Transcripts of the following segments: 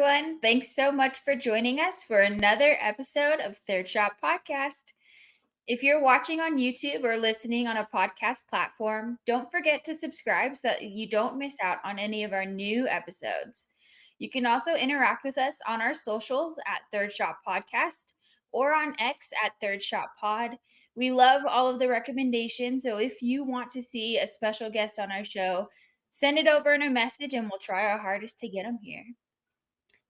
everyone. Thanks so much for joining us for another episode of Third Shot Podcast. If you're watching on YouTube or listening on a podcast platform, don't forget to subscribe so that you don't miss out on any of our new episodes. You can also interact with us on our socials at Third Shot Podcast or on X at Third Shot Pod. We love all of the recommendations. So if you want to see a special guest on our show, send it over in a message and we'll try our hardest to get them here.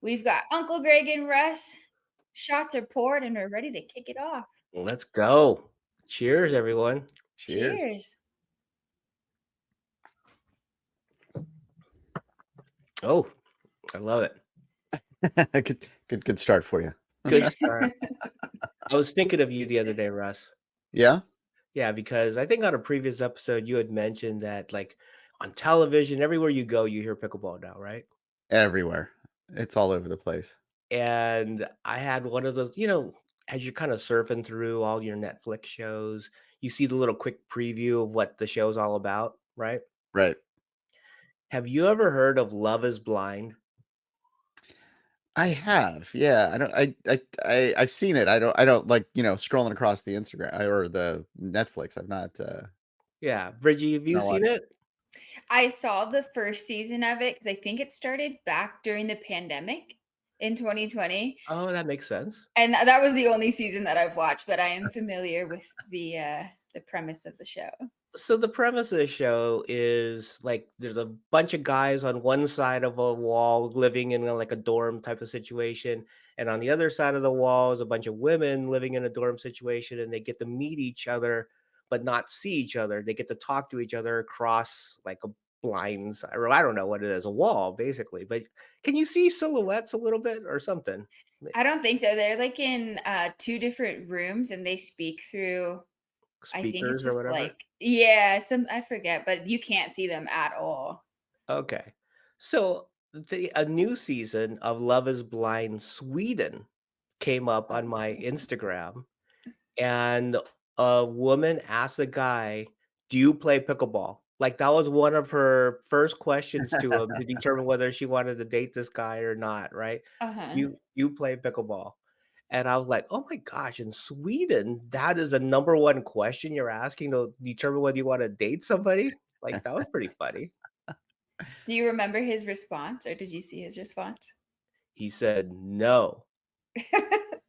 We've got Uncle Greg and Russ. Shots are poured and we're ready to kick it off. Let's go. Cheers, everyone. Cheers. Cheers. Oh, I love it. Good start for you. Good start. I was thinking of you the other day, Russ. Yeah? Yeah, because I think on a previous episode you had mentioned that like on television, everywhere you go, you hear pickleball now, right? Everywhere. It's all over the place. And I had one of those, as you're kind of surfing through all your Netflix shows, you see the little quick preview of what the show's all about, right? Right. Have you ever heard of Love is Blind? I have. Yeah. I've seen it. I don't like, scrolling across the Instagram or the Netflix. I've not Yeah. Bridgie, have you seen it? I saw the first season of it because I think it started back during the pandemic in 2020. Oh, that makes sense. And that was the only season that I've watched, but I am familiar with the premise of the show. So the premise of the show is like there's a bunch of guys on one side of a wall living in like a dorm type of situation, and on the other side of the wall is a bunch of women living in a dorm situation, and they get to meet each other but not see each other. They get to talk to each other across like a blinds, or I don't know what it is, a wall basically. But can you see silhouettes a little bit or something? I don't think so. They're like in two different rooms and they speak through I think it's Speakers or just whatever. like I forget, but you can't see them at all. Okay. So a new season of Love is Blind Sweden came up on my Instagram, and a woman asked a guy, "Do you play pickleball?" Like that was one of her first questions to him to determine whether she wanted to date this guy or not, right? Uh-huh. You play pickleball. And I was like, "Oh my gosh, in Sweden, that is a number one question you're asking to determine whether you want to date somebody?" Like that was pretty funny. Do you remember his response or did you see his response? He said no.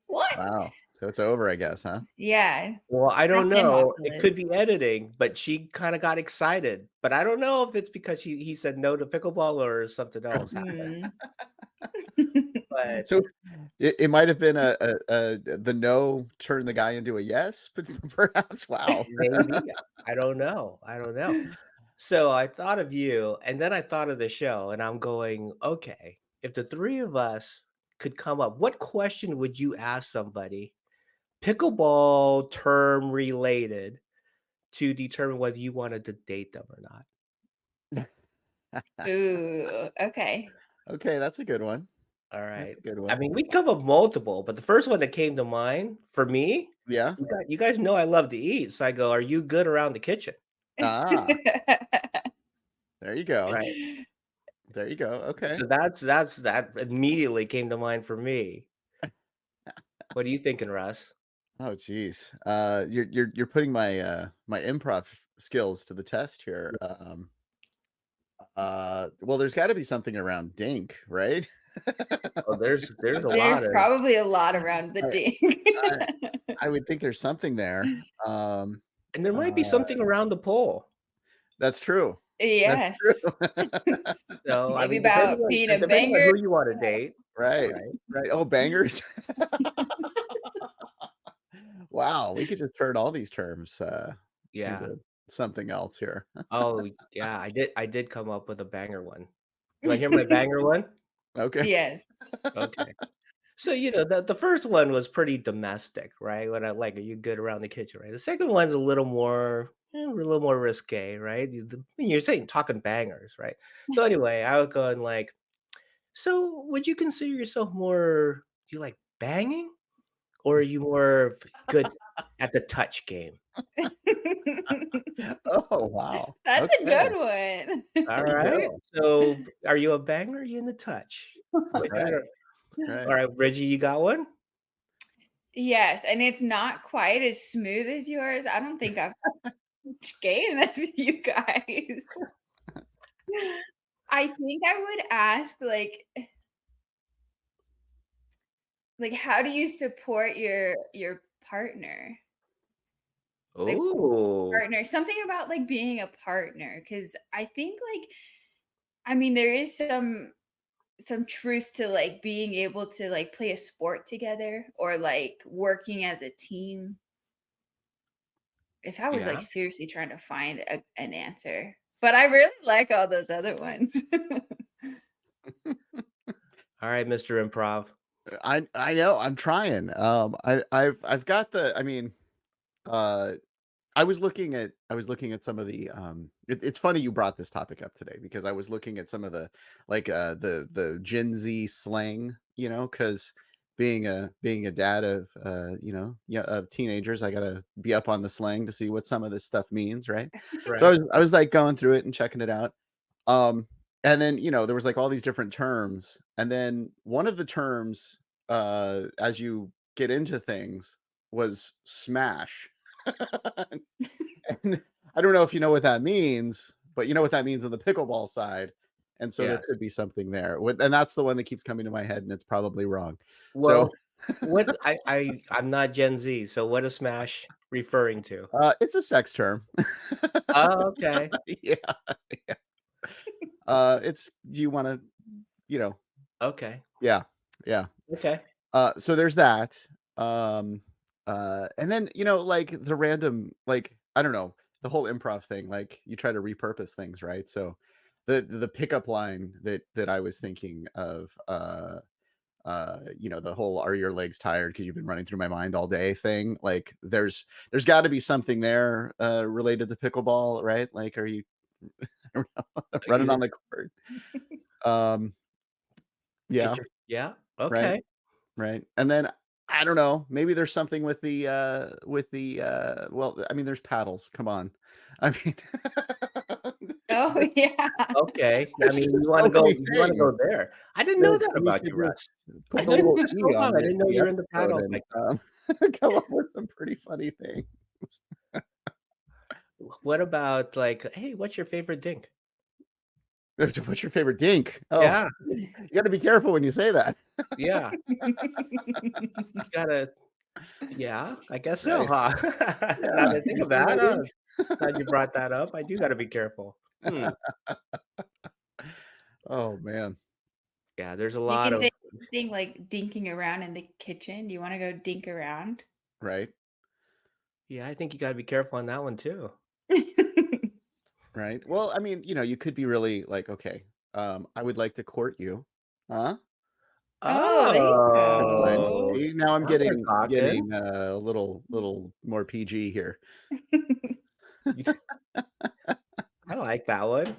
What? Wow. So it's over, I guess, huh? Yeah. Well, I don't Cross him off know. the It could list. be editing, but she kind of got excited. But I don't know if it's because he said no to pickleball or something else happened. But So it might have been the no turned the guy into a yes, but perhaps. Wow. maybe I don't know. I don't know. So I thought of you, and then I thought of the show, and I'm going, okay, if the three of us could come up, what question would you ask somebody, pickleball term related, to determine whether you wanted to date them or not? Ooh, okay. Okay, that's a good one. All That's right. a good I one. mean, we come up multiple, but the first one that came to mind for me, Yeah. you guys know I love to eat. So I go, are you good around the kitchen? Ah, there you go. Right. There you go. Okay. So that immediately came to mind for me. What are you thinking, Russ? Oh, geez. You're putting my my improv skills to the test here. Well, there's got to be something around dink, right? Oh, there's a There's lot of probably a lot around the I, ding. I would think there's something there. and there might be Uh, something around the pole. that's true. That's Yes. true. So I Maybe mean, depending about on, being a depending on banger. who you want to date, Right. right? Right. Oh, bangers. Wow, we could just turn all these terms Yeah. into something else here. Oh, yeah. I did come up with a banger one. You want to hear my banger one? Okay. Yes. Okay. So, the first one was pretty domestic, right? When I like, are you good around the kitchen, right? The second one's a little more risque, right? You're saying talking bangers, right? So anyway, I was going like, so would you consider yourself more, do you like banging? Or are you more good at the touch game? Oh, wow. That's a Okay. good one. All There you right. go. So are you a banger or are you in the touch? Right. Right. All right, Bridgie, you got one? Yes, and it's not quite as smooth as yours. I don't think I've gave that to you guys. I think I would ask, like, how do you support your partner? Like, Oh, partner something about, like, being a partner, because I think, I mean, there is some truth to, like, being able to, like, play a sport together or, like, working as a team. If I was, like, yeah. seriously trying to find an answer. But I really like all those other ones. All right, Mr. Improv. I know. I'm trying. I've got the. I mean, uh, I was looking at some of the it's funny you brought this topic up today because I was looking at some of the the Gen Z slang, because being a dad of yeah, of teenagers, I gotta be up on the slang to see what some of this stuff means, right? So I Right. was I was like going through it and checking it out. Um and then there was like all these different terms, and then one of the terms as you get into things was smash. And I don't know if you know what that means, but you know what that means on the pickleball side. And so there Yes. could be something there. And that's the one that keeps coming to my head, and it's probably wrong. So Well, what I'm not Gen Z, so what is Smash referring to? it's a sex term. Oh, okay. Yeah. Yeah. It's do you want to, you know, Okay. yeah, yeah. Okay. So there's that. Um, and then like the random, like I don't know, the whole improv thing. Like you try to repurpose things, right? So the pickup line that I was thinking of, the whole "Are your legs tired because you've been running through my mind all day" thing. Like there's got to be something there related to pickleball, right? Like, are you I don't know, running Either on the court? Um, get yeah, yeah. right. Okay. Right, and then I don't know, maybe there's something well, I mean, there's paddles, come on. I mean, it's Oh, just yeah. Okay. I there's mean, just so many you wanna things go there. I didn't know that that we about could you, Russ. just I put the know you little just E go on on. I didn't know the you're into episode paddles and, like that. come up with some pretty funny things. What about like, "Hey, what's your favorite drink?" What's your favorite dink? Oh, Yeah. you gotta be careful when you say that. Yeah. You gotta yeah, I guess so, Right. huh? Now Yeah, that I think "You of see my that, dink?" glad you brought that up. I do gotta be careful. Hmm. Oh, man. Yeah, there's a You lot can say of anything like dinking around in the kitchen. Do you wanna go dink around? Right, yeah, I think you gotta be careful on that one too. right. Well, I mean, you could be really like, "Okay, I would like to court you." Huh? Oh, there you Fine. Oh, go. See, now I'm now we're talking. getting a little more PG here, You I like that one.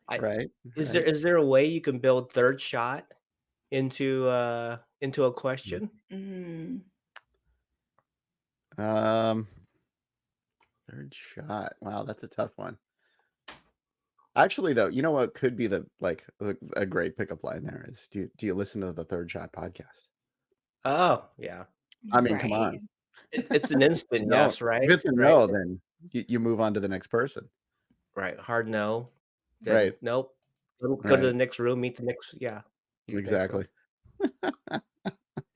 I right? is Right. there a way you can build third shot into a Mhm. question? Mm. Um, third shot. Wow, that's a tough one. Actually, though, you know what could be a great pickup line there is, do you listen to the Third Shot podcast? Oh, yeah. I mean, come Right. on. It's an instant No, yes, if right? it's a Right? no, then you move on to the next person. Right, hard no, then Right. nope. Go to Right. the next room, meet the next yeah, meet the next one. Exactly.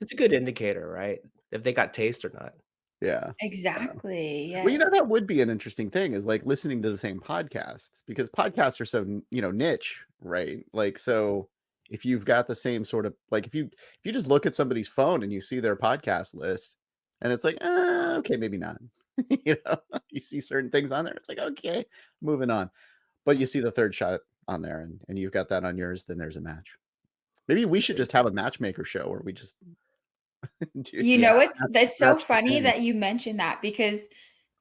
It's a good indicator, right? If they got taste or not. Yeah. Exactly, Well, yes. that would be an interesting thing is like listening to the same podcasts because podcasts are so, niche, right? Like, so if you've got the same sort of like if you just look at somebody's phone and you see their podcast list and it's like, okay, maybe not. you know, you see certain things on there, it's like, okay, moving on. But you see the third shot on there and you've got that on yours, then there's a match. Maybe we should just have a matchmaker show where we just do You Yeah. know, that's so match the funny thing. that you mentioned that because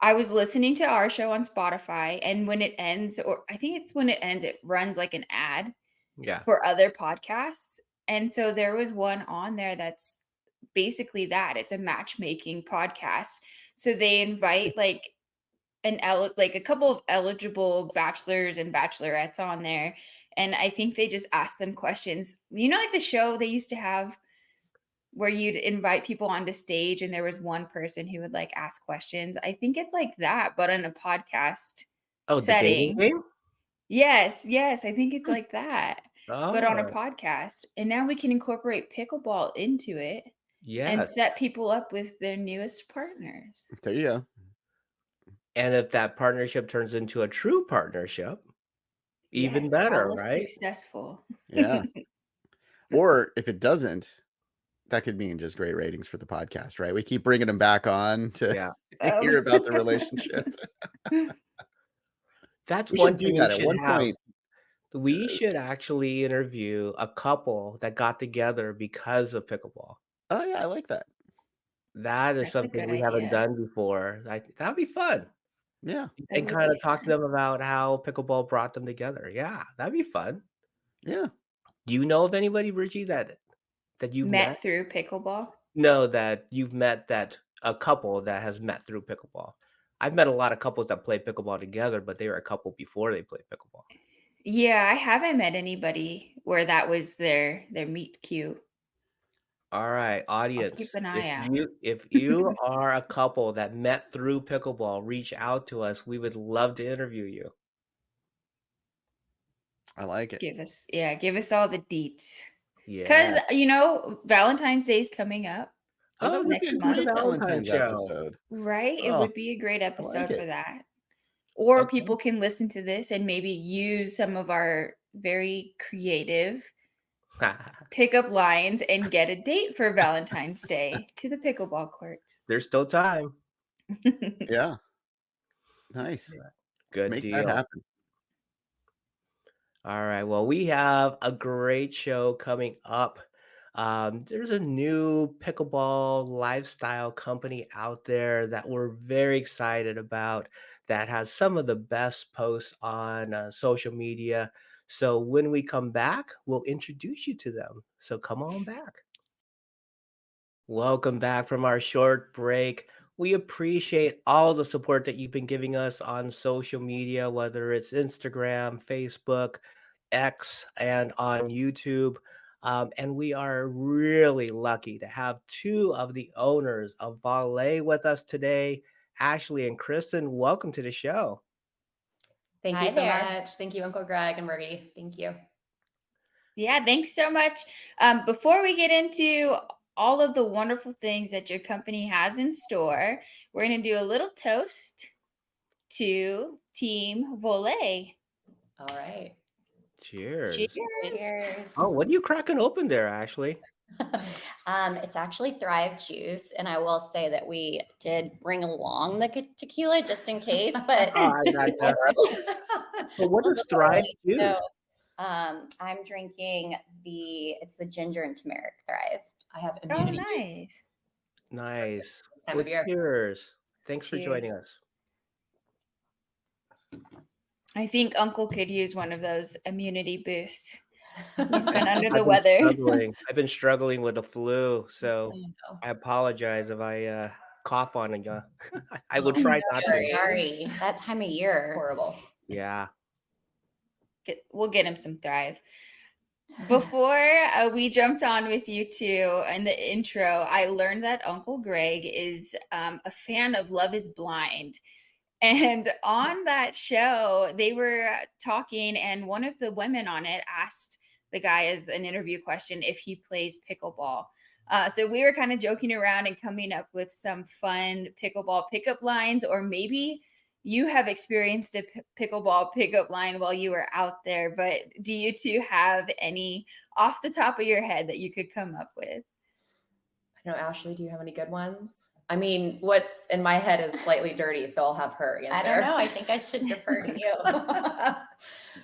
I was listening to our show on Spotify, and when it ends, or I think it's when it ends, it runs like an ad Yeah. for other podcasts. And so there was one on there that's basically that. It's a matchmaking podcast. So they invite like a couple of eligible bachelors and bachelorettes on there, And I think they just ask them questions. Like the show they used to have where you'd invite people onto stage and there was one person who would like ask questions. I think it's like that, but in a podcast Oh, the dating setting. game? Yes, I think it's like that, but on a Oh, podcast. And now we can incorporate pickleball into it and yes. set people up with their newest partners. There you go. And if that partnership turns into a true partnership, even Yes, better, all is right? successful. Yeah. Or if it doesn't, that could mean just great ratings for the podcast, right? We keep bringing them back on to Yeah. hear about the relationship. That's We one should do thing we that at should one have. point. We should actually interview a couple that got together because of pickleball. Oh yeah, I like that. That is That's a something good we haven't idea. done before. That'd be fun. Yeah. That And would kind be of talk to fun. them about how pickleball brought them together. Yeah, that'd be fun. Yeah. Do you know of anybody, Bridgie, that you've met? Met through pickleball? No, that you've met that a couple that has met through pickleball. I've met a lot of couples that play pickleball together, but they were a couple before they played pickleball. Yeah, I haven't met anybody where that was their meet cute. All right, I'll audience. keep an If eye out. you are a couple that met through pickleball, reach out to us. We would love to interview you. I like it. Give us all the deets. Yeah. Because, Valentine's Day is coming up Oh, that Oh, would be this a could be a great Valentine's Valentine's show. episode. right? It Oh, would be a great I like episode for it. that. Or Okay. people can listen to this and maybe use some of our very creative pickup lines and get a date for Valentine's Day to the pickleball courts. There's still time. Yeah. Nice. Let's Good make that deal. happen. All right. Well, we have a great show coming up. There's a new pickleball lifestyle company out there that we're very excited about that has some of the best posts on social media. So when we come back, we'll introduce you to them. So come on back. Welcome back from our short break. We appreciate all the support that you've been giving us on social media, whether it's Instagram, Facebook, X, and on YouTube. And we are really lucky to have two of the owners of Volee with us today, Ashley and Kristin. Welcome to the show. Thank Hi you so there. much. Thank you, Uncle Greg and Margie. Thank you. Yeah, thanks so much. Before we get into all of the wonderful things that your company has in store, we're going to do a little toast to Team Volee. All right. Cheers. Cheers. Cheers. Oh, what are you cracking open there, Ashley? It's actually Thrive Juice, and I will say that we did bring along the tequila just in case, but Oh, I gotcha. So what is Thrive Juice? So, I'm drinking it's the ginger and turmeric Thrive. I have Oh, immunity juice nice. Nice. this time Well, of year. cheers. Thanks for Cheers. joining us. I think Uncle could use one of those immunity boosts. He's been I've under the been weather. struggling. I've been struggling with the flu, so I know. I apologize if I cough on you. I will Oh, try no, not you're to. Sorry, that time of It's year. horrible. Yeah. We'll get him some Thrive. Before we jumped on with you two in the intro, I learned that Uncle Greg is a fan of Love is Blind. And on that show, they were talking, and one of the women on it asked the guy as an interview question if he plays pickleball. So we were kind of joking around and coming up with some fun pickleball pickup lines, or maybe you have experienced a pickleball pickup line while you were out there. But do you two have any off the top of your head that you could come up with? I know, Ashley, do you have any good ones? I mean, what's in my head is slightly dirty, so I'll have her answer. I don't know. I think I should defer to you.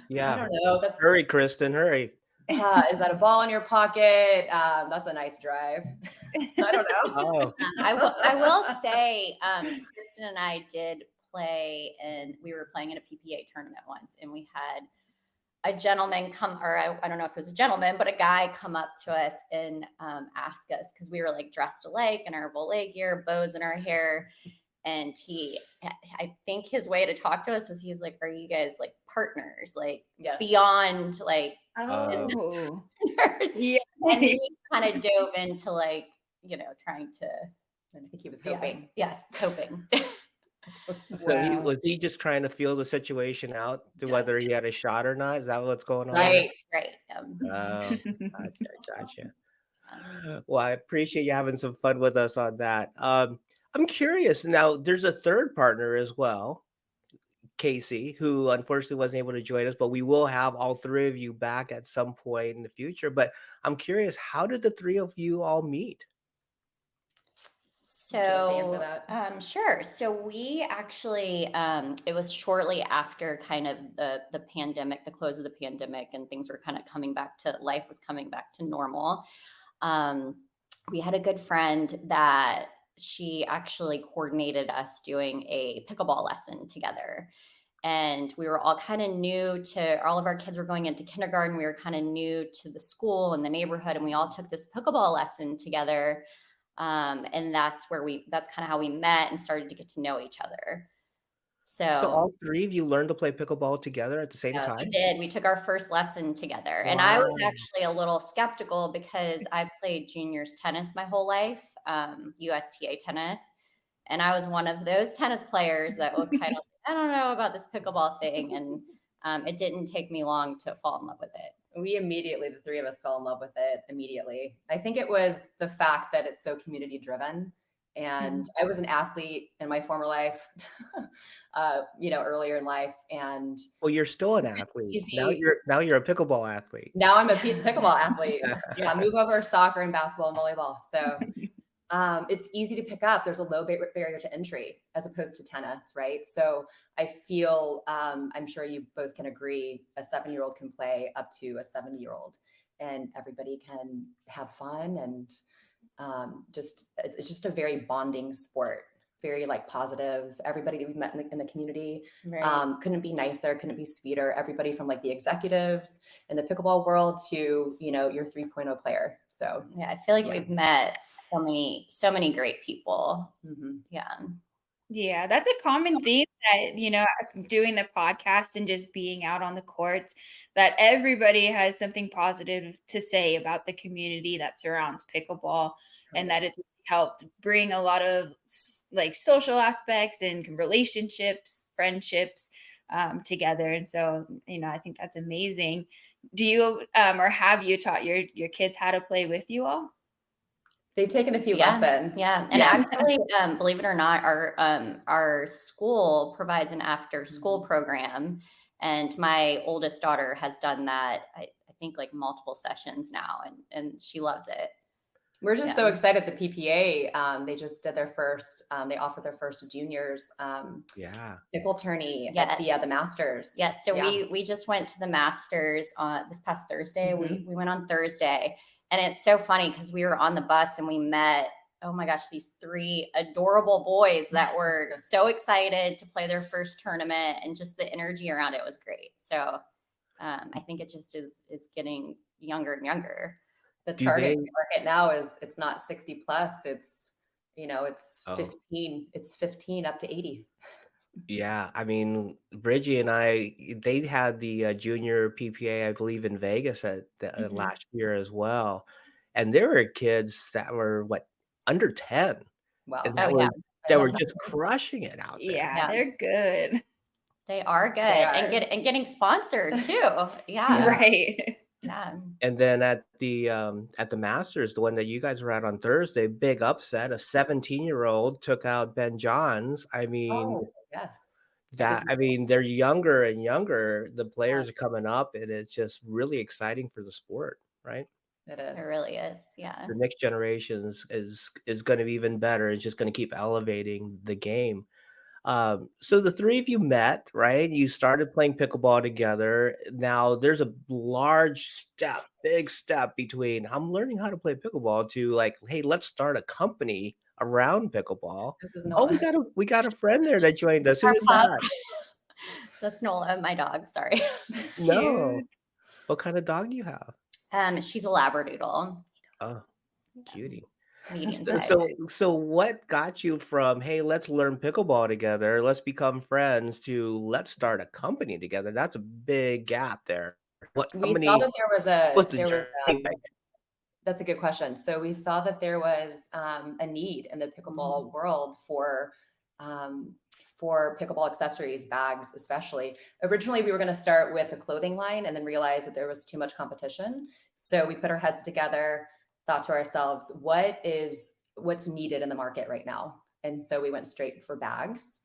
Yeah. I don't know. That's Hurry, Kristin, hurry. is that a ball in your pocket? That's a nice drive. I don't know. Oh, I will say, Kristin and I did play, and we were playing in a PPA tournament once, and we had a gentleman come, or I don't know if it was a gentleman, but a guy come up to us and ask us, because we were like dressed alike in our Volee gear, bows in our hair. And I think his way to talk to us was he's like, are you guys like partners, like beyond like Oh, partners? yeah. And then he kind of dove into like, trying to, And I think he was hoping. yes, hoping. So Wow. was he just trying to feel the situation out to whether he had a shot or not? Is that what's going on? Right. Yes, right. Oh, gotcha. Well, I appreciate you having some fun with us on that. I'm curious now. There's a third partner as well, Casey, who unfortunately wasn't able to join us, but we will have all three of you back at some point in the future. But I'm curious, how did the three of you all meet? Would you like to answer So, that? sure. So we actually, it was shortly after kind of the pandemic, the close of the pandemic, and things were kind of coming back to life was coming back to normal. We had a good friend that she actually coordinated us doing a pickleball lesson together. And we were all kind of new to, all of our kids were going into kindergarten. We were kind of new to the school and the neighborhood, and we all took this pickleball lesson together. And that's kind of how we met and started to get to know each other. So So all three of you learned to play pickleball together at the same Yes. we time? did. We took our first lesson together. And I was Wow. actually a little skeptical because I played juniors tennis my whole life, USTA tennis. And I was one of those tennis players that would kind of say, I don't know about this pickleball thing. And it didn't take me long to fall in love with it. We immediately, the three of us fell in love with it immediately. I think it was the fact that it's so community driven. And I was an athlete in my former life, earlier in life. And Well, you're still an it's athlete. easy. Now you're a pickleball athlete. Now I'm a pickleball athlete. Yeah, move over soccer and basketball and volleyball. So it's easy to pick up. There's a low barrier to entry as opposed to tennis, right? So I feel, I'm sure you both can agree, a 7-year-old can play up to a 70-year-old, and everybody can have fun, and it's just a very bonding sport, very like positive. Everybody that we've met in the community couldn't be nicer, couldn't be sweeter. Everybody from like the executives in the pickleball world to your 3.0 player. So yeah, I feel like we've met so many great people. Yeah. Yeah, that's a common theme that, doing the podcast and just being out on the courts, that everybody has something positive to say about the community that surrounds pickleball, and that it's helped bring a lot of like social aspects and relationships, friendships together. And so, I think that's amazing. Do you or have you taught your kids how to play with you all? They've taken a few lessons. Yeah. And actually, believe it or not, our school provides an after school program. And my oldest daughter has done that, I think like multiple sessions now, and she loves it. We're just so excited. The PPA, they just did their first, they offered their first juniors pickle tourney at the Masters. Yes. So we just went to the Masters on this past Thursday. We went on Thursday. And it's so funny because we were on the bus and we met, oh my gosh, these three adorable boys that were so excited to play their first tournament, and just the energy around it was great. So I think it just is getting younger and younger. The target market now it's not 60 plus, it's 15, it's 15 up to 80. Yeah, I mean, Bridgie and they had the junior PPA, I believe, in Vegas at last year as well, and there were kids that were under 10, Wow, and that were just crushing it out there. Yeah, they're good. They are good, and getting sponsored too. Yeah, right. Yeah. And then at the Masters, the one that you guys were at on Thursday, big upset. A 17-year-old took out Ben Johns. I mean, yes. They're younger and younger. The players are coming up, and it's just really exciting for the sport, right? It is. It really is. Yeah. The next generation is going to be even better. It's just going to keep elevating the game. So the three of you met, right? You started playing pickleball together. Now there's a big step between I'm learning how to play pickleball to like, hey, let's start a company around pickleball. This is Nola. we got a friend there that joined us. Who is that? That's Nola, my dog. Sorry. No. What kind of dog do you have? She's a Labradoodle. Oh, cutie. medium So, size. so what got you from, hey, let's learn pickleball together, let's become friends, to let's start a company together? That's a big gap there. How We saw many, that what's the journey like? that's a good question. So we saw that there was a need in the pickleball world for pickleball accessories, bags, especially. Originally, we were going to start with a clothing line and then realized that there was too much competition. So we put our heads together, thought to ourselves, what's needed in the market right now? And so we went straight for bags.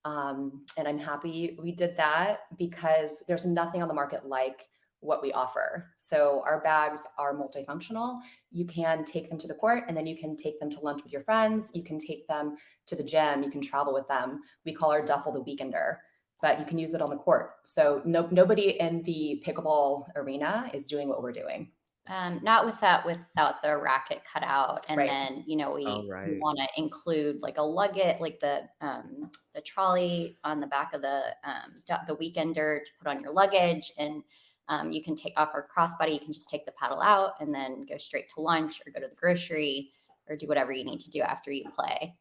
And I'm happy we did that because there's nothing on the market like what we offer. So our bags are multifunctional. You can take them to the court and then you can take them to lunch with your friends. You can take them to the gym. You can travel with them. We call our duffel the weekender, but you can use it on the court. So nobody in the pickleball arena is doing what we're doing. Not without the racket cut out, and Right. then we right. want to include like a luggage, like the trolley on the back of the weekender to put on your luggage, and you can take off our crossbody. You can just take the paddle out and then go straight to lunch or go to the grocery or do whatever you need to do after you play.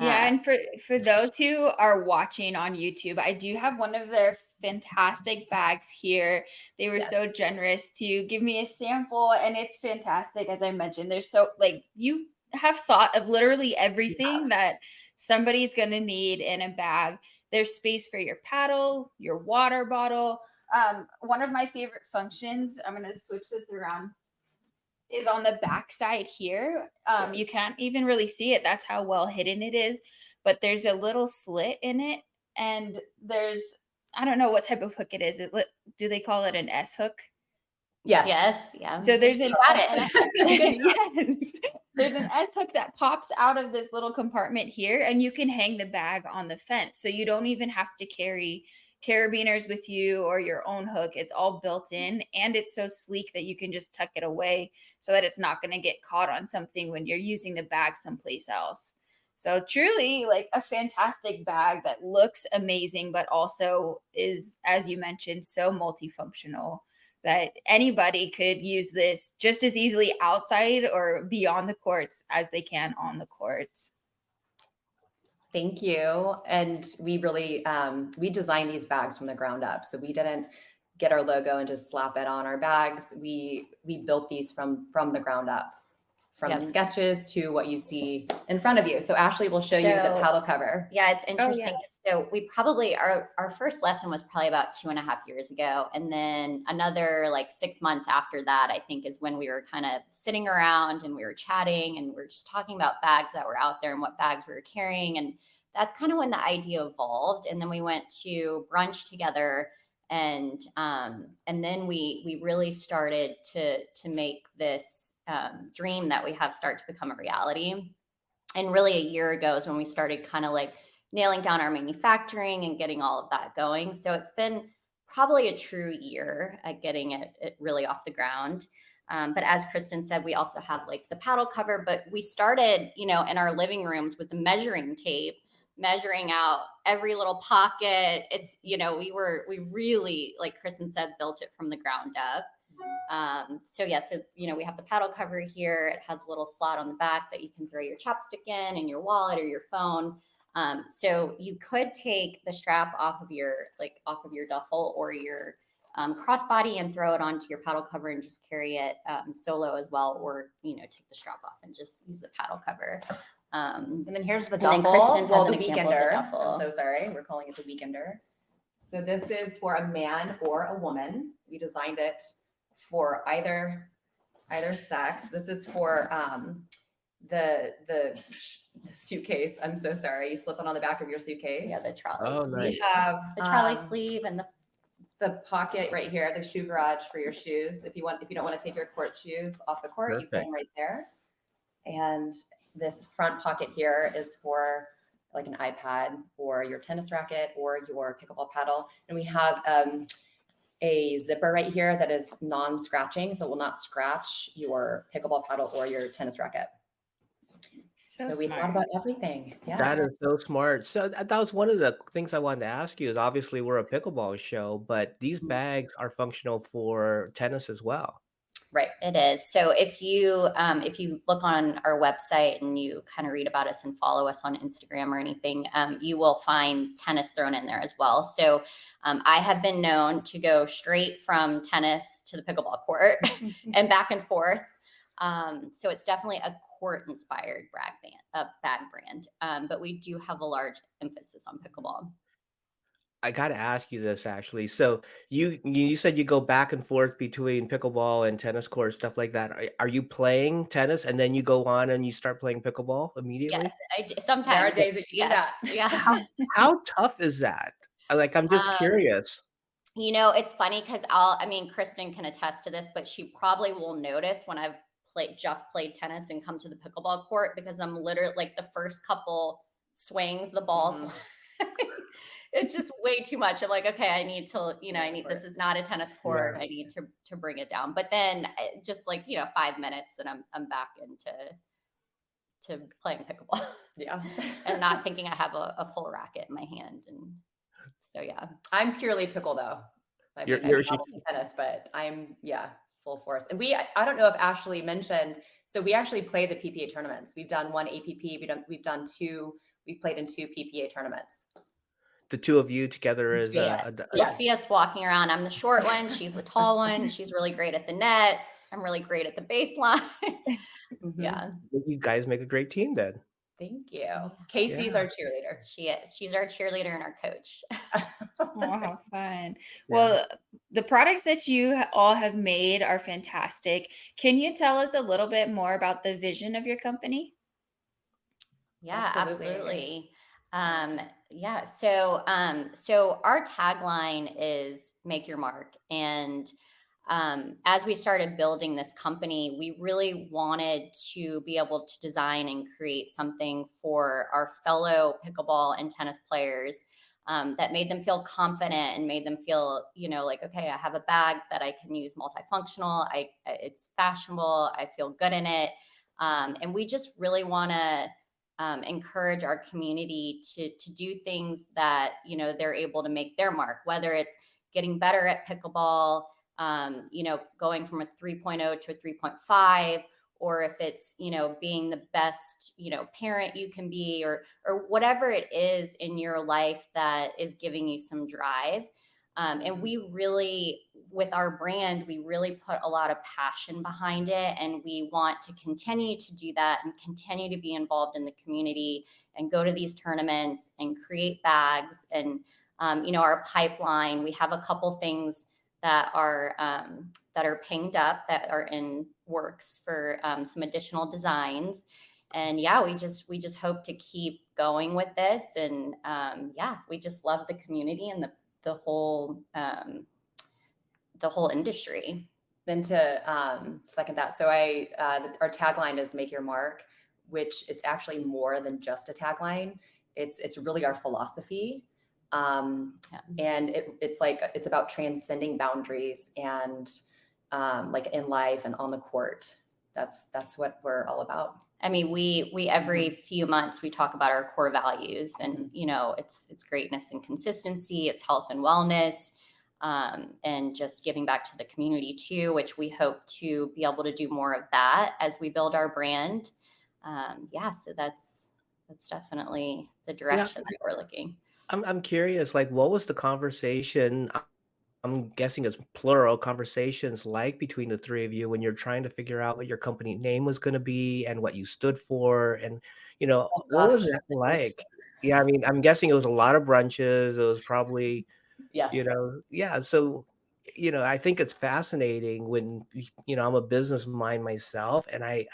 Yeah, and for those who are watching on YouTube, I do have one of their fantastic bags here. They were so Yes. generous to give me a sample, and it's fantastic. As I mentioned, there's so like you have thought of literally everything that somebody's gonna need in a bag. There's space for your paddle, your water bottle. One of my favorite functions, I'm gonna switch this around, is on the back side here. You can't even really see it. That's how well hidden it is. But there's a little slit in it, and I don't know what type of hook it is. Do they call it an S hook? Yes. Yeah. So there's You got it. yes. There's an S hook that pops out of this little compartment here, and you can hang the bag on the fence. So you don't even have to carry carabiners with you or your own hook. It's all built in, and it's so sleek that you can just tuck it away so that it's not going to get caught on something when you're using the bag someplace else. So truly like a fantastic bag that looks amazing, but also is, as you mentioned, so multifunctional that anybody could use this just as easily outside or beyond the courts as they can on the courts. Thank you. And we really, we designed these bags from the ground up. So we didn't get our logo and just slap it on our bags. We built these from the ground up, from the sketches to what you see in front of you. So Ashley will show you the paddle cover. Yeah, it's interesting. So we probably, our first lesson was probably about 2.5 years ago. And then another like 6 months after that, I think, is when we were kind of sitting around and we were chatting and we were just talking about bags that were out there and what bags we were carrying. And that's kind of when the idea evolved. And then we went to brunch together, and then we really started to make this dream that we have start to become a reality. And really a year ago is when we started kind of like nailing down our manufacturing and getting all of that going. So it's been probably a true year at getting it really off the ground. But as Kristin said, we also have like the paddle cover, but we started, in our living rooms with the measuring tape, measuring out every little pocket. It's, we really, like Kristin said, built it from the ground up. So we have the paddle cover here. It has a little slot on the back that you can throw your chapstick in and your wallet or your phone. So you could take the strap off of your duffel or your crossbody and throw it onto your paddle cover and just carry it solo as well, or take the strap off and just use the paddle cover. And then here's the duffel. Kristin has the an example of the weekender. duffel. I'm so sorry. We're calling it the weekender. So this is for a man or a woman. We designed it for either sex. This is for the suitcase. I'm so sorry. You slip it on the back of your suitcase. Yeah, the trolley. Oh, nice. We have The trolley sleeve and the pocket right here, the shoe garage for your shoes. If you don't want to take your court shoes off the court, you put them right there. And this front pocket here is for like an iPad or your tennis racket or your pickleball paddle. And we have a zipper right here that is non-scratching, so it will not scratch your pickleball paddle or your tennis racket. So we thought about everything. Yeah, That is so smart. So that was one of the things I wanted to ask you. Is obviously we're a pickleball show, but these bags are functional for tennis as well. Right. It is. So if you look on our website and you kind of read about us and follow us on Instagram or anything, you will find tennis thrown in there as well. So I have been known to go straight from tennis to the pickleball court and back and forth. So it's definitely a court-inspired bag brand, but we do have a large emphasis on pickleball. I gotta ask you this actually. So you said you go back and forth between pickleball and tennis court, stuff like that. Are you playing tennis and then you go on and you start playing pickleball immediately? Yes, I do. There are Sometimes. days that you do Yes. that. Yeah. How tough is that? I'm just Um, curious. It's funny because Kristin can attest to this, but she probably will notice when I've just played tennis and come to the pickleball court, because I'm literally like the first couple swings, the balls, it's just way too much. I'm like, okay, I need to, this is not a tennis court. Yeah. I need to bring it down. But then just 5 minutes and I'm back into playing pickleball. Yeah. And not thinking I have a full racket in my hand. And so, yeah. I'm purely pickle though. I You're- mean, you're- I dabble in tennis, but I'm full force. And I don't know if Ashley mentioned, so we actually play the PPA tournaments. We've done one APP. We've played in 2 PPA tournaments. The two of you together is Yes. You'll see us walking around. I'm the short one. She's the tall one. She's really great at the net. I'm really great at the baseline. Yeah. you guys make a great team then. Thank you. Casey's our cheerleader. She is. She's our cheerleader and our coach. Oh, how fun. Well, the products that you all have made are fantastic. Can you tell us a little bit more about the vision of your company? Yeah, Absolutely. absolutely. So our tagline is "Make Your Mark," and as we started building this company, we really wanted to be able to design and create something for our fellow pickleball and tennis players that made them feel confident and made them feel, like, okay, I have a bag that I can use multifunctional. It's fashionable. I feel good in it, and we just really want to encourage our community to do things that they're able to make their mark, whether it's getting better at pickleball, going from a 3.0 to a 3.5, or if it's being the best parent you can be, or whatever it is in your life that is giving you some drive. And we really, with our brand, we really put a lot of passion behind it, and we want to continue to do that and continue to be involved in the community and go to these tournaments and create bags. And our pipeline, we have a couple things that are pinged up, that are in works for some additional designs. And we just hope to keep going with this. And we just love the community and the whole industry. Then to second that, so our tagline is "Make Your Mark," which it's actually more than just a tagline. It's really our philosophy. And it's about transcending boundaries and like in life and on the court. That's what we're all about. I mean, we every few months we talk about our core values, and it's greatness and consistency, it's health and wellness, and just giving back to the community too, which we hope to be able to do more of that as we build our brand. So that's definitely the direction that we're looking. I'm curious, like, what was the conversation? I'm guessing it's plural conversations like between the three of you when you're trying to figure out what your company name was going to be and what you stood for, and what was that like? Yeah, I mean, I'm guessing it was a lot of brunches. It was probably, Yes. So, I think it's fascinating when, I'm a business mind myself, and I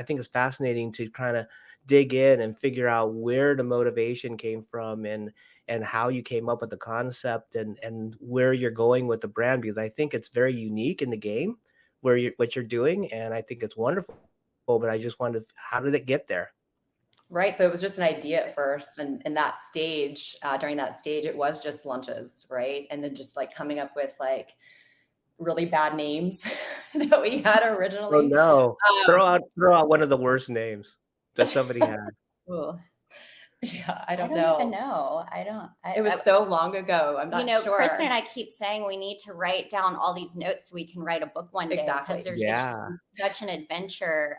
think it's fascinating to kind of dig in and figure out where the motivation came from, and how you came up with the concept, and where you're going with the brand, because I think it's very unique in the game what you're doing, and I think it's wonderful. But I just wondered, how did it get there? Right. So it was just an idea at first. And in that stage, during that stage, it was just lunches. Right. And then just like coming up with like really bad names that we had originally. Oh no. Throw out one of the worst names that somebody had. Ooh. Yeah, I I don't don't know. even know. I don't. It was so long ago. I'm not sure. Kristin and I keep saying we need to write down all these notes so we can write a book one day, Exactly. because it's just Yeah. been such an adventure.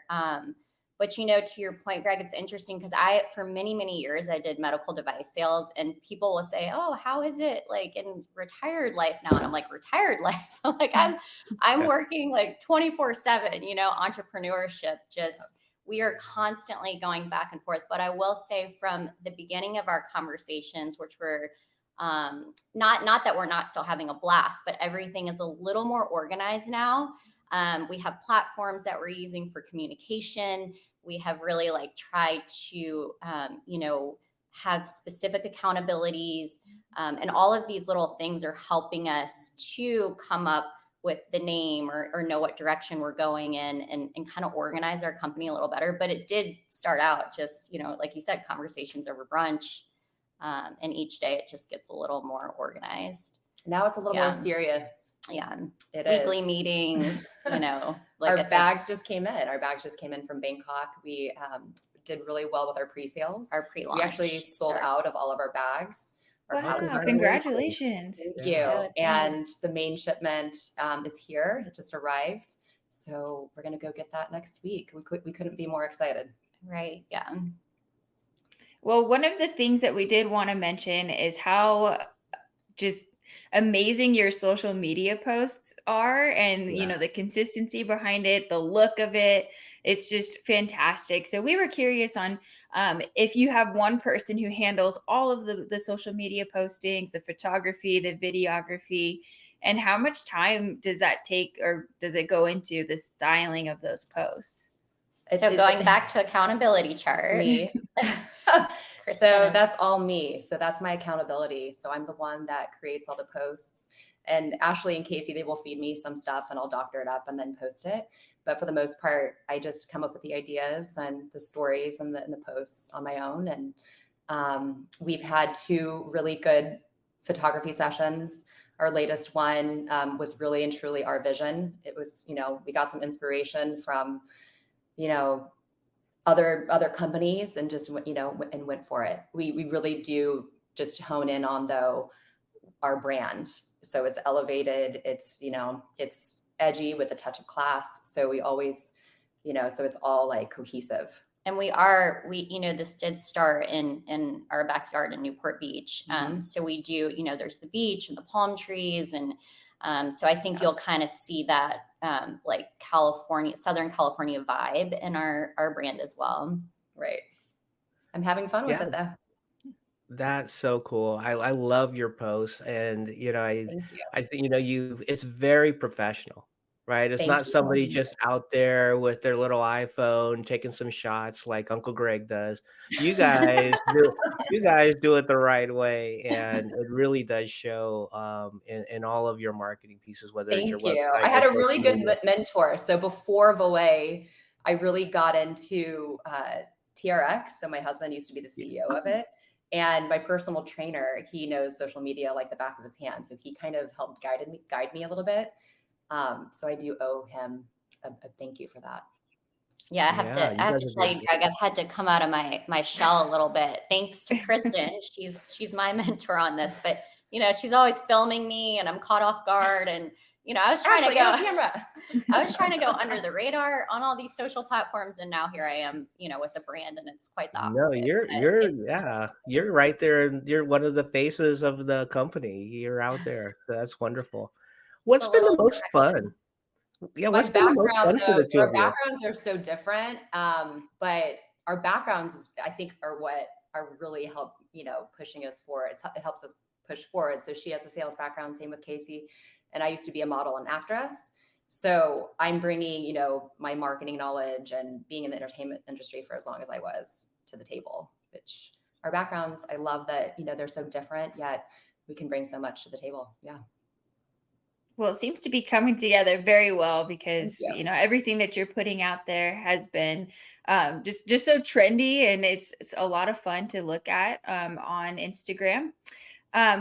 But to your point, Greg, it's interesting because for many, many years, I did medical device sales, and people will say, "Oh, how is it like in retired life now?" And I'm like, "Retired life? I'm like, I'm working like 24/7, entrepreneurship, just we are constantly going back and forth." But I will say from the beginning of our conversations, which were not that we're not still having a blast, but everything is a little more organized now. We have platforms that we're using for communication. We have really tried to, have specific accountabilities. And all of these little things are helping us to come up with the name or know what direction we're going in, and kind of organize our company a little better. But it did start out just, like you said, conversations over brunch. And each day it just gets a little more organized. Now it's a little more serious. Yeah. It Weekly is. meetings, like our I said, bags just came in. Our bags just came in from Bangkok. We did really well with our pre-sales. our pre-launch. We actually sold out of all of our bags. Our Wow, powder congratulations. Thank Yeah. you. Oh, And thanks. the main shipment is here. It just arrived. So we're going to go get that next week. We couldn't be more excited. Right. Yeah. Well, one of the things that we did want to mention is how just amazing your social media posts are, and Yeah. the consistency behind it, the look of it. It's just fantastic. So we were curious on if you have one person who handles all of the social media postings, the photography, the videography, and how much time does that take, or does it go into the styling of those posts? So going back to accountability chart. Me. Kristin So is- that's all me. So that's my accountability. So I'm the one that creates all the posts. And Ashley and Casey, they will feed me some stuff and I'll doctor it up and then post it. But for the most part, I just come up with the ideas and the stories and the posts on my own. And we've had 2 really good photography sessions. Our latest one was really and truly our vision. It was, we got some inspiration from, other companies and just, and went for it. We really do just hone in on our brand. So it's elevated, it's, it's edgy with a touch of class. So we always, so it's all cohesive. And this did start in our backyard in Newport Beach. So we do, there's the beach and the palm trees. And so I think you'll kind of see that Southern California vibe in our brand as well. Right. I'm having fun with it though. That's so cool. I love your posts, and Thank you. I think it's very professional, right? It's Thank not you. somebody just out there with their little iPhone taking some shots like Uncle Greg does. You guys do it the right way, and it really does show in all of your marketing pieces, whether it's your Thank you. website I had or a really social good media. mentor. So before Volee, I really got into TRX. So my husband used to be the CEO of it. And my personal trainer, he knows social media like the back of his hand. So he kind of helped guide me a little bit. So I do owe him a thank you for that. Yeah, I have you to guys tell are you, Greg, I've had to come out of my shell a little bit. Thanks to Kristin. She's my mentor on this, but she's always filming me and I'm caught off guard. And I was trying Ashley, to go camera. I was trying to go under the radar on all these social platforms, and now here I am, with the brand, and it's quite the opposite. No, It's- you're right there, and you're one of the faces of the company. You're out there. So that's wonderful. What's a been the little most direction. fun? Yeah, My what's been the most background fun for though, the so two our of you? backgrounds are so different. But our backgrounds I think are what are really pushing us forward. It helps us push forward. So she has a sales background, same with Casey. And I used to be a model and actress. So I'm bringing, my marketing knowledge and being in the entertainment industry for as long as I was to the table, which our backgrounds, I love that, they're so different, yet we can bring so much to the table. Yeah. Well, it seems to be coming together very well because, Thank you. everything that you're putting out there has been just so trendy, and it's a lot of fun to look at on Instagram.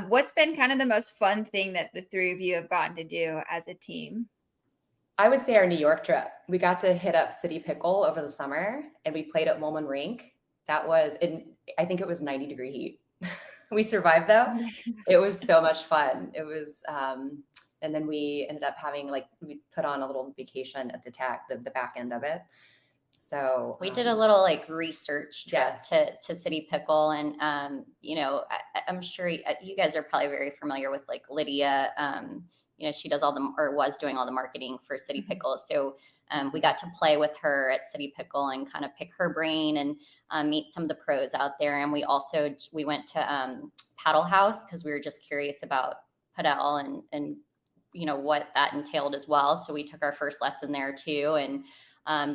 What's been kind of the most fun thing that the 3 of you have gotten to do as a team? I would say our New York trip. We got to hit up City Pickle over the summer and we played at Woolman Rink. That was, I think it was 90-degree heat. We survived though. Oh my God. It was so much fun. It was, and then we ended up having we put on a little vacation at the back end of it. So we did a little like research trip Yes. to City Pickle, and you know, I'm sure you guys are probably very familiar with like Lydia. You know, she does was doing all the marketing for City Mhm. Pickle. So we got to play with her at City Pickle and kind of pick her brain and meet some of the pros out there. And we went to Paddle House because we were just curious about paddle and you know what that entailed as well. So we took our first lesson there too, and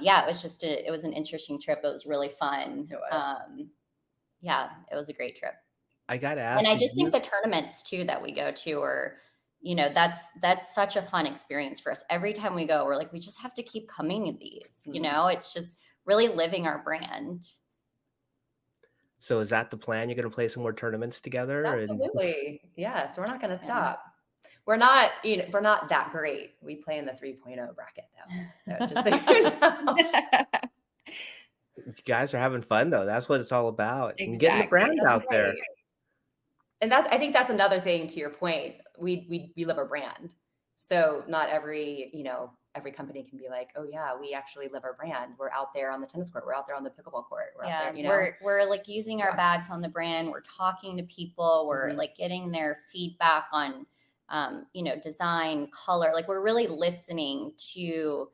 yeah, it was an interesting trip. It was really fun. It was. Yeah, it was a great trip. I gotta ask, And I did just think you? the tournaments too that we go to are, you know, that's such a fun experience for us. Every time we go, we're like, we just have to keep coming to these. You Mhm. know, it's just really living our brand. So is that the plan? You're gonna play some more tournaments together, and Absolutely. Yeah. So we're not going to Yeah. stop. We're not, we're not that great. We play in the 3.0 bracket though. So just so you know. you guys are having fun though. That's what it's all about, and getting the Exactly. brand That's out there. right. And I think that's another thing to your point. We live our brand. So not every company can be like, oh yeah, we actually live our brand. We're out there on the tennis court. We're out there on the pickleball court. We're out there, we're like using our Yeah. bags on the brand. We're talking to people. We're Mhm. like getting their feedback on, you know, design, color. Like we're really listening to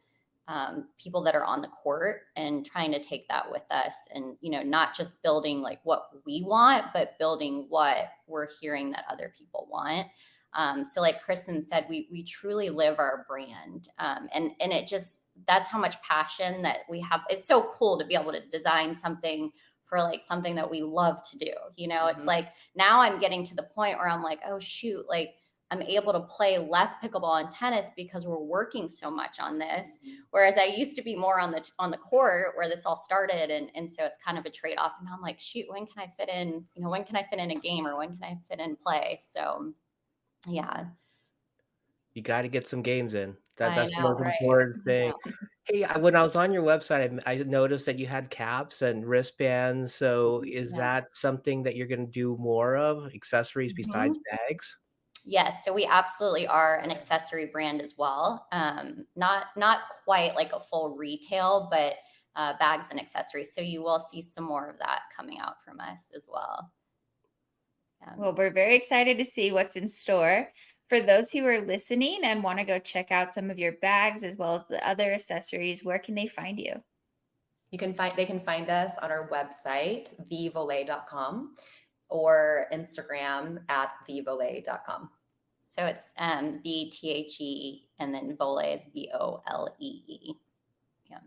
people that are on the court and trying to take that with us, and you know, not just building like what we want, but building what we're hearing that other people want. So like Kristin said, we truly live our brand. And it just, that's how much passion that we have. It's so cool to be able to design something for like something that we love to do. You know, it's Mhm. like now I'm getting to the point where I'm like, oh shoot, like I'm able to play less pickleball and tennis because we're working so much on this. Whereas I used to be more on the court where this all started. And so it's kind of a trade-off. And I'm like, shoot, when can I fit in, you know, when can I fit in a game, or when can I fit in play? So yeah. You got to get some games in. I That's the know. most That's right. important thing. Yeah. Hey, when I was on your website, I noticed that you had caps and wristbands. So is Yeah. that something that you're going to do more of, accessories besides Mhm. bags? Yes, so we absolutely are an accessory brand as well. Not quite like a full retail, but bags and accessories. So you will see some more of that coming out from us as well. Well, we're very excited to see what's in store. For those who are listening and want to go check out some of your bags as well as the other accessories, where can they find you? They can find us on our website, thevolee.com, or Instagram at thevolee.com. So it's the THE and then Volee is VOLEE. Yeah.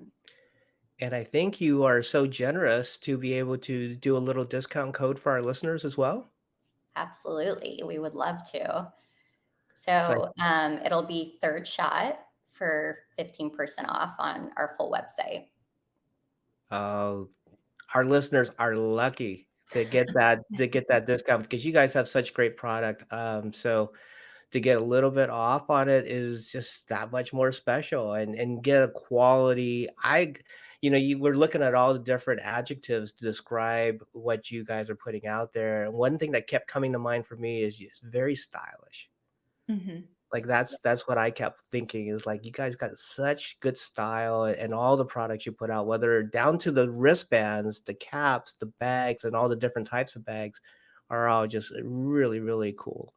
And I think you are so generous to be able to do a little discount code for our listeners as well. Absolutely, we would love to. So So it'll be third shot for 15% off on our full website. our listeners are lucky to get that discount because you guys have such great product. So to get a little bit off on it is just that much more special, and get a quality. You were looking at all the different adjectives to describe what you guys are putting out there. And one thing that kept coming to mind for me is just very stylish. Mhm. Like that's what I kept thinking is like you guys got such good style, and all the products you put out, whether down to the wristbands, the caps, the bags, and all the different types of bags are all just really, really cool.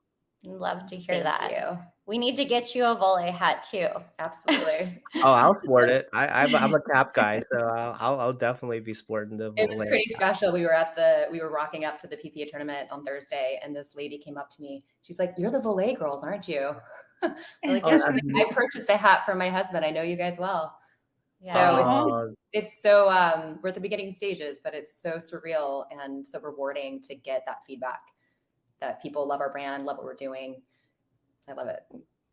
Love to hear Thank that. you. We need to get you a Volee hat too. Absolutely. Oh, I'll sport it. I'm a cap guy, so I'll definitely be sporting the It was Volee. pretty special. We were rocking up to the PPA tournament on Thursday, and this lady came up to me. She's like, "You're the Volee girls, aren't you?" I'm like, Oh, "Yeah." She's that's like, "I purchased a hat for my husband. I know you guys well." Yeah. So Aw. it's so we're at the beginning stages, but it's so surreal and so rewarding to get that feedback that people love our brand, love what we're doing. I love it.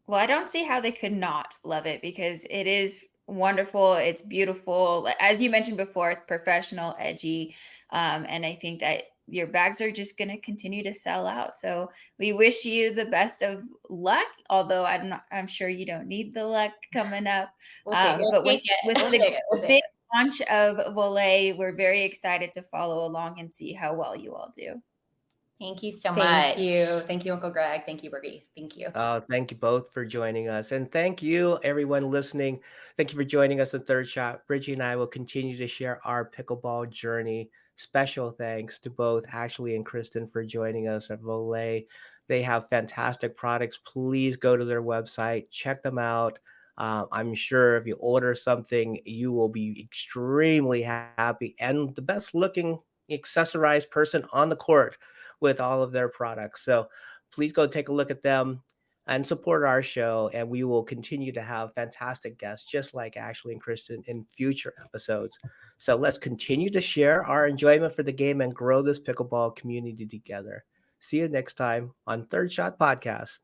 Well, I don't see how they could not love it because it is wonderful. It's beautiful. As you mentioned before, it's professional, edgy. And I think that your bags are just going to continue to sell out. So we wish you the best of luck, although I'm sure you don't need the luck coming up. We'll take it. We'll But take it. with We'll the, take it. We'll the take big launch of Volee. We're very excited to follow along and see how well you all do. Thank you so Thank much. you. Thank you, Uncle Greg. Thank you, Bergie. Thank you. Thank you both for joining us. And thank you, everyone listening. Thank you for joining us in Third Shot. Bridgie and I will continue to share our pickleball journey. Special thanks to both Ashley and Kristin for joining us at Volee. They have fantastic products. Please go to their website, check them out. I'm sure if you order something, you will be extremely happy and the best looking accessorized person on the court with all of their products. So please go take a look at them and support our show. And we will continue to have fantastic guests just like Ashley and Kristin in future episodes. So let's continue to share our enjoyment for the game and grow this pickleball community together. See you next time on Third Shot Podcast.